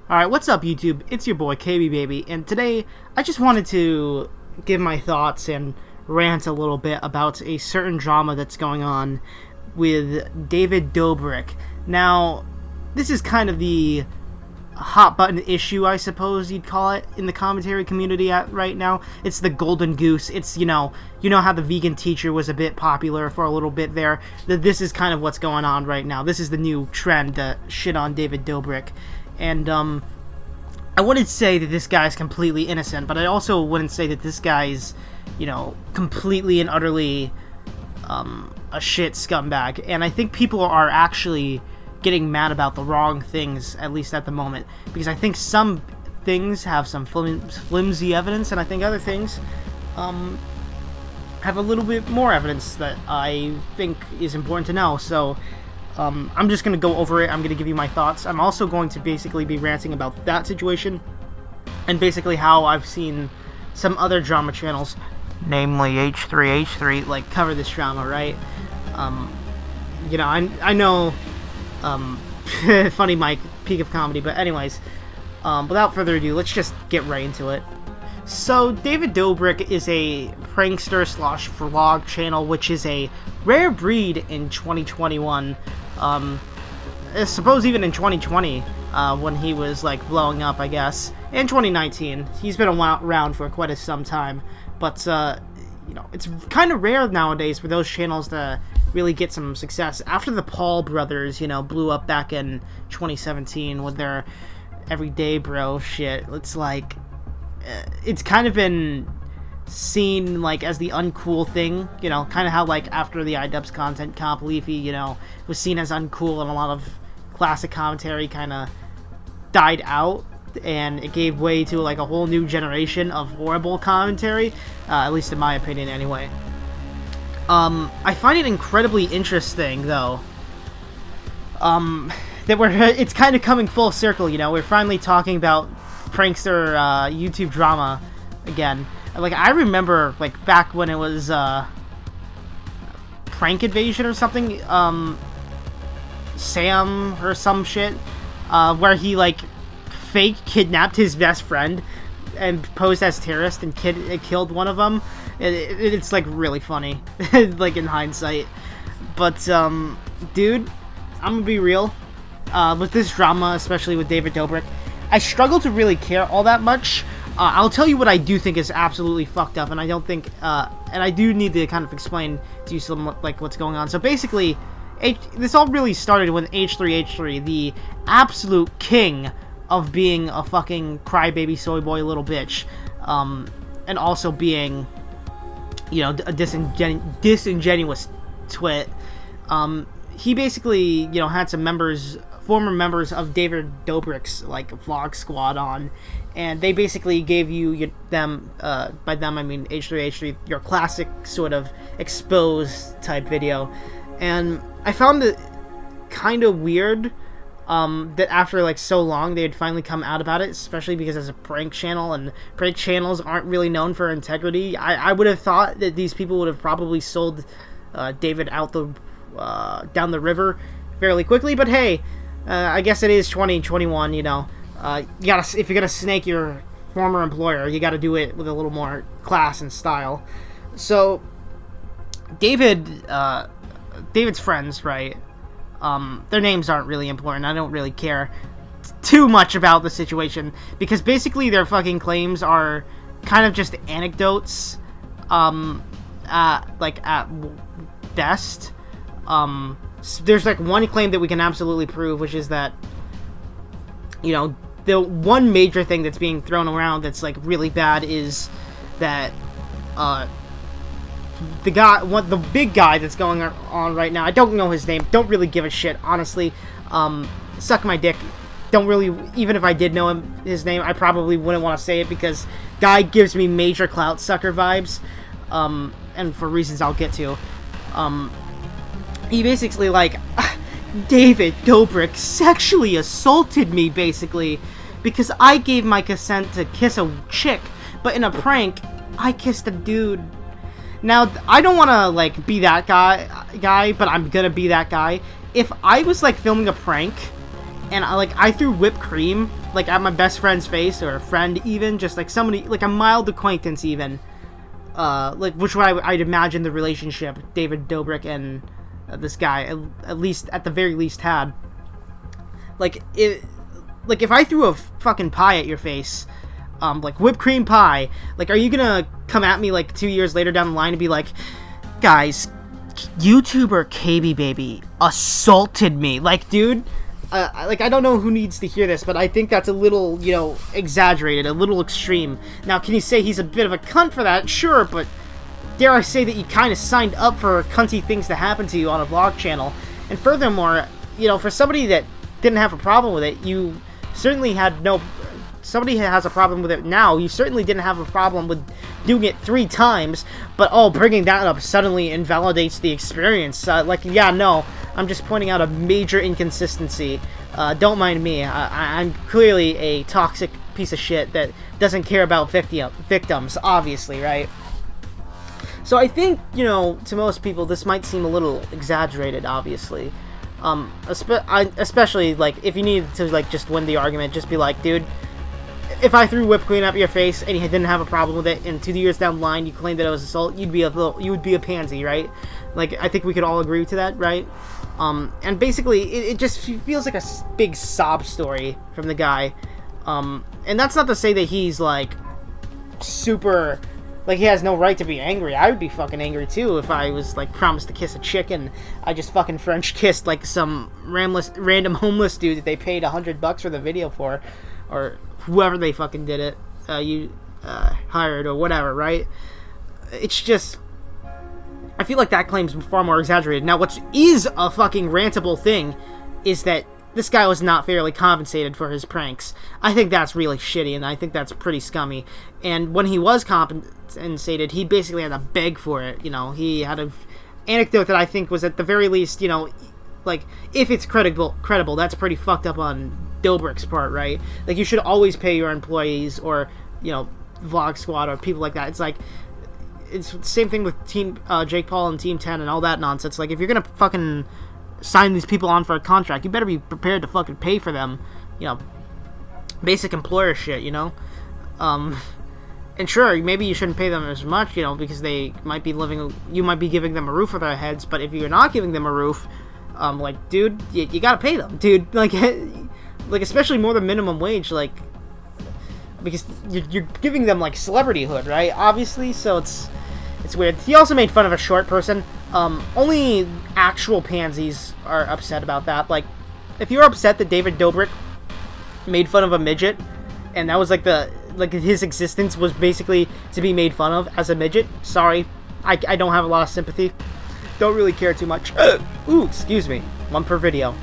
Alright, what's up YouTube? It's your boy KB Baby, and today I just wanted to give my thoughts and rant a little bit about a certain drama that's going on with David Dobrik. Now, this is kind of the hot button issue, I suppose you'd call it, in the commentary community right now. It's the golden goose. It's, you know how the vegan teacher was a bit popular for a little bit there. This is kind of what's going on right now. This is the new trend to shit on David Dobrik. And, I wouldn't say that this guy's completely innocent, but I also wouldn't say that this guy's, completely and utterly, a shit scumbag. And I think people are actually getting mad about the wrong things, at least at the moment. Because I think some things have some flimsy evidence, and I think other things, have a little bit more evidence that I think is important to know. So, I'm just going to go over it. I'm going to give you my thoughts. I'm also going to basically be ranting about that situation and basically how I've seen some other drama channels, namely H3, like, cover this drama, right? I know, funny Mike, peak of comedy, but anyways, without further ado, let's just get right into it. So, David Dobrik is a prankster / vlog channel, which is a rare breed in 2021. I suppose even in 2020, when he was, like, blowing up, I guess. In 2019. He's been around for quite some time. But, it's kind of rare nowadays for those channels to really get some success. After the Paul brothers, blew up back in 2017 with their everyday bro shit, it's like, it's kind of been seen, like, as the uncool thing, kind of how, like, after the iDubbbz content comp, Leafy, was seen as uncool, and a lot of classic commentary kind of died out, and it gave way to, like, a whole new generation of horrible commentary, at least in my opinion, anyway. I find it incredibly interesting, though, that it's kind of coming full circle, we're finally talking about prankster, YouTube drama again. Like, I remember, like, back when it was, Prank Invasion or something, Sam or some shit, where he, like, fake kidnapped his best friend and posed as terrorist and killed one of them. It's, like, really funny, like, in hindsight. But, dude, I'm gonna be real, with this drama, especially with David Dobrik, I struggle to really care all that much. I'll tell you what I do think is absolutely fucked up, and I don't think, and I do need to kind of explain to you some, like, what's going on. So basically, this all really started when H3, the absolute king of being a fucking crybaby soy boy little bitch, and also being, a disingenuous twit. He basically, had some former members of David Dobrik's, like, vlog squad on, and they basically gave them, by them I mean H3, your classic sort of exposed type video. And I found it kind of weird, that after, like, so long they had finally come out about it, especially because it's a prank channel, and prank channels aren't really known for integrity. I would have thought that these people would have probably sold David out down the river fairly quickly, but hey, I guess it is 2021, you gotta, if you're gonna snake your former employer, you gotta do it with a little more class and style. So, David's friends, right, their names aren't really important. I don't really care too much about the situation, because basically their fucking claims are kind of just anecdotes, at best. There's, like, one claim that we can absolutely prove, which is that, the one major thing that's being thrown around that's, like, really bad is that, the big guy that's going on right now, I don't know his name, don't really give a shit, honestly, suck my dick, don't really, even if I did know his name, I probably wouldn't want to say it, because guy gives me major clout sucker vibes, and for reasons I'll get to. He basically, like, David Dobrik sexually assaulted me, basically, because I gave my consent to kiss a chick, but in a prank, I kissed a dude. Now, I don't want to, like, be that guy, but I'm gonna be that guy. If I was, like, filming a prank, and I threw whipped cream like at my best friend's face, or a friend even, just like somebody, like a mild acquaintance even, like which I'd imagine the relationship David Dobrik and this guy at least at the very least had. Like if I threw a fucking pie at your face, like whipped cream pie, like are you gonna come at me like 2 years later down the line and be like, guys, YouTuber KB Baby assaulted me? Like, dude, like I don't know who needs to hear this, but I think that's a little, you know, exaggerated, a little extreme. Now, can you say he's a bit of a cunt for that? Sure, but dare I say that you kind of signed up for cunty things to happen to you on a vlog channel. And furthermore, you know, for somebody that didn't have a problem with it, you certainly had no... Somebody has a problem with it now, you certainly didn't have a problem with doing it 3 times, but bringing that up suddenly invalidates the experience. Like, yeah, no, I'm just pointing out a major inconsistency. Don't mind me. I'm clearly a toxic piece of shit that doesn't care about victims, obviously, right? So I think, you know, to most people, this might seem a little exaggerated, obviously. Especially, like, if you needed to, like, just win the argument, just be like, dude, if I threw whipped cream up your face and you didn't have a problem with it, and 2 years down the line you claimed that it was assault, you would be a pansy, right? Like, I think we could all agree to that, right? And basically, it just feels like a big sob story from the guy. And that's not to say that he's, like, super... Like, he has no right to be angry. I would be fucking angry, too, if I was, like, promised to kiss a chick and I just fucking French kissed, like, some random homeless dude that they paid $100 for the video for. Or whoever they fucking did it, hired or whatever, right? It's just... I feel like that claim's far more exaggerated. Now, what is a fucking rantable thing is that this guy was not fairly compensated for his pranks. I think that's really shitty, and I think that's pretty scummy. And when he was compensated, he basically had to beg for it. You know, he had an anecdote that I think was at the very least, you know, like, if it's credible, that's pretty fucked up on Dobrik's part, right? Like, you should always pay your employees, or, you know, Vlog Squad, or people like that. It's like, it's the same thing with Team Jake Paul and Team 10 and all that nonsense. Like, if you're gonna fucking sign these people on for a contract, you better be prepared to fucking pay for them, you know, basic employer shit, you know? And sure, maybe you shouldn't pay them as much, you know, because they might be you might be giving them a roof over their heads, but if you're not giving them a roof, like, dude, you gotta pay them, dude, like, especially more than minimum wage, like, because you're giving them, like, celebrityhood, right, obviously, so it's weird. He also made fun of a short person. Only actual pansies are upset about that. Like, if you're upset that David Dobrik made fun of a midget, and that was, like, his existence was basically to be made fun of as a midget, sorry, I don't have a lot of sympathy. Don't really care too much. Ooh, excuse me. One per video.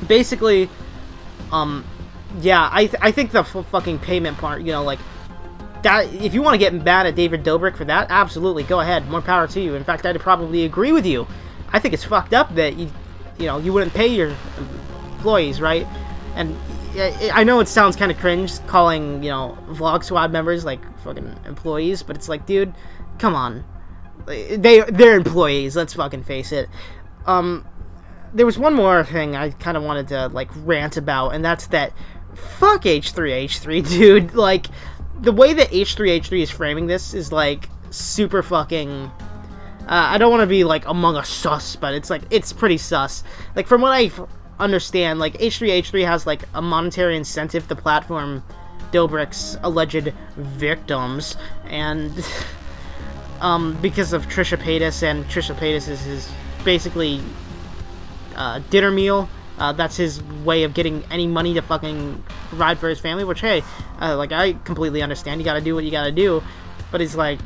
Basically, yeah, I think the fucking payment part, you know, like, that, if you want to get mad at David Dobrik for that, absolutely, go ahead, more power to you. In fact, I'd probably agree with you. I think it's fucked up that you know, you wouldn't pay your employees, right? And I know it sounds kind of cringe calling, you know, Vlog Squad members like fucking employees, but it's like, dude, come on, they're employees, let's fucking face it. There was one more thing I kind of wanted to, like, rant about, and that's that fuck H3H3, dude. Like, the way that H3H3 is framing this is, like, super fucking... I don't want to be, like, among us sus, but it's, like, it's pretty sus. Like, from what I understand, like, H3H3 has, like, a monetary incentive to platform Dobrik's alleged victims, and, because of Trisha Paytas, and Trisha Paytas is his, basically, dinner meal. That's his way of getting any money to fucking provide for his family, which, hey, like, I completely understand. You gotta do what you gotta do. But it's like,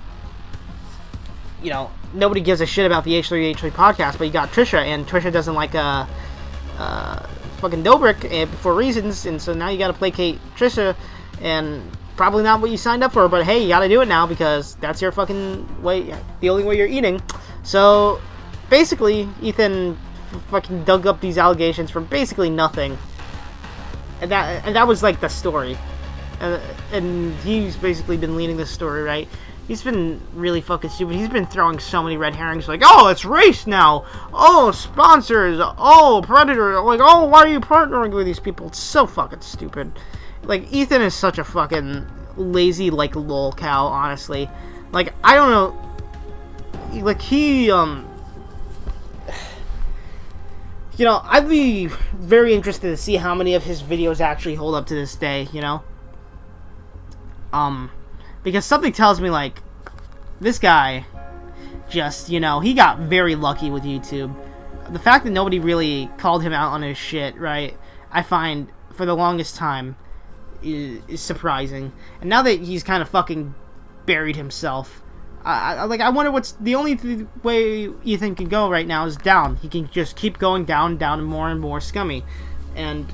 you know, nobody gives a shit about the H3H3 podcast, but you got Trisha, and Trisha doesn't like, fucking Dobrik for reasons, and so now you gotta placate Trisha, and probably not what you signed up for, but hey, you gotta do it now, because that's your fucking way, the only way you're eating. So, basically, Ethan fucking dug up these allegations from basically nothing, and that was like the story, and he's basically been leading this story, right? he's been really fucking stupid. He's been throwing so many red herrings, like, oh, it's race now. Oh, sponsors. Oh, Predator. Like, oh, why are you partnering with these people? It's so fucking stupid. Like, Ethan is such a fucking lazy, like, lol cow, honestly. Like, I don't know. Like, he, you know, I'd be very interested to see how many of his videos actually hold up to this day, you know? Because something tells me, like, this guy just, you know, he got very lucky with YouTube. The fact that nobody really called him out on his shit, right, I find, for the longest time, is surprising. And now that he's kind of fucking buried himself, I wonder what's the only way Ethan can go right now is down. He can just keep going down, and more scummy. And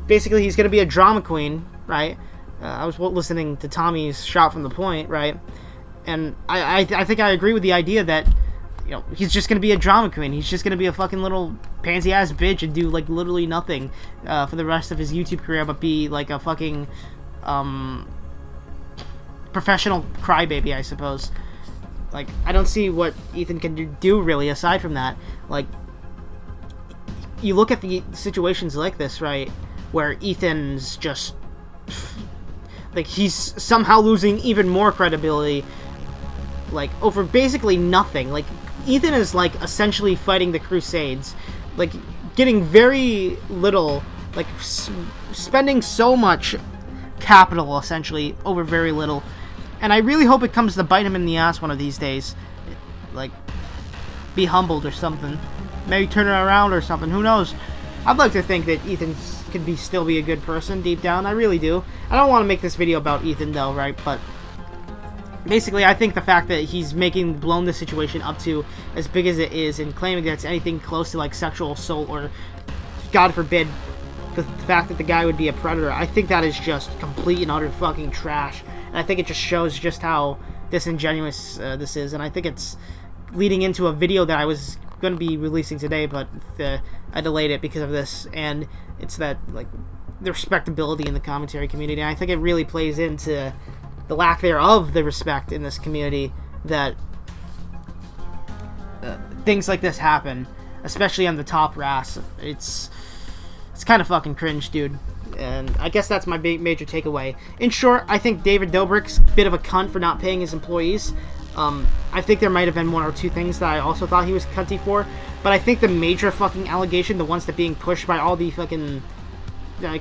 basically he's going to be a drama queen, right? I was listening to Tommy's Shot from the Point, right? And I think I agree with the idea that, you know, he's just going to be a drama queen. He's just going to be a fucking little pansy-ass bitch and do, like, literally nothing for the rest of his YouTube career but be, like, a fucking professional crybaby, I suppose. Like, I don't see what Ethan can do, really, aside from that. Like, you look at the situations like this, right, where Ethan's just... like, he's somehow losing even more credibility, like, over basically nothing. Like, Ethan is, like, essentially fighting the Crusades, like, getting very little, like, spending so much capital, essentially, over very little. And I really hope it comes to bite him in the ass one of these days. Like, be humbled or something. Maybe turn it around or something, who knows. I'd like to think that Ethan could still be a good person deep down. I really do. I don't want to make this video about Ethan though, right? But basically, I think the fact that he's blown this situation up to as big as it is and claiming that it's anything close to like sexual assault or, God forbid, the fact that the guy would be a predator, I think that is just complete and utter fucking trash. And I think it just shows just how disingenuous this is. And I think it's leading into a video that I was going to be releasing today, but I delayed it because of this. And it's that, like, the respectability in the commentary community. And I think it really plays into the lack thereof the respect in this community that things like this happen, especially on the top brass. It's kind of fucking cringe, dude. And I guess that's my major takeaway. In short, I think David Dobrik's a bit of a cunt for not paying his employees. I think there might have been one or two things that I also thought he was cunty for, but I think the major fucking allegation, the ones that being pushed by all the fucking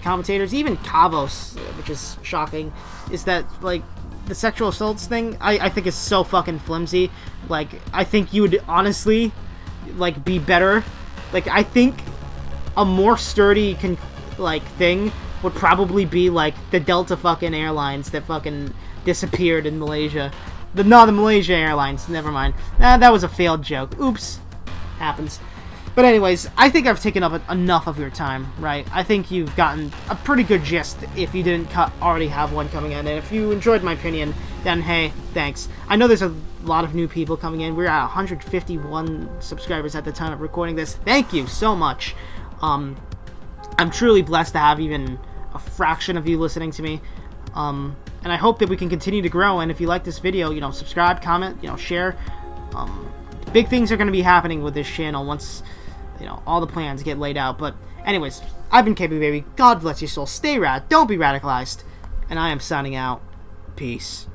commentators, even Kavos, which is shocking, is that, like, the sexual assaults thing, I think is so fucking flimsy. Like, I think you would honestly, like, be better. Like, I think a more sturdy, thing would probably be, like, the Delta fucking Airlines that fucking disappeared in Malaysia. The Malaysia Airlines, never mind. That was a failed joke. Oops. Happens. But anyways, I think I've taken up enough of your time, right? I think you've gotten a pretty good gist if you didn't already have one coming in. And if you enjoyed my opinion, then hey, thanks. I know there's a lot of new people coming in. We're at 151 subscribers at the time of recording this. Thank you so much. I'm truly blessed to have even a fraction of you listening to me. And I hope that we can continue to grow. And if you like this video, you know, subscribe, comment, you know, share. Big things are going to be happening with this channel once, you know, all the plans get laid out. But anyways, I've been KB Baby. God bless your soul. Stay rad. Don't be radicalized. And I am signing out. Peace.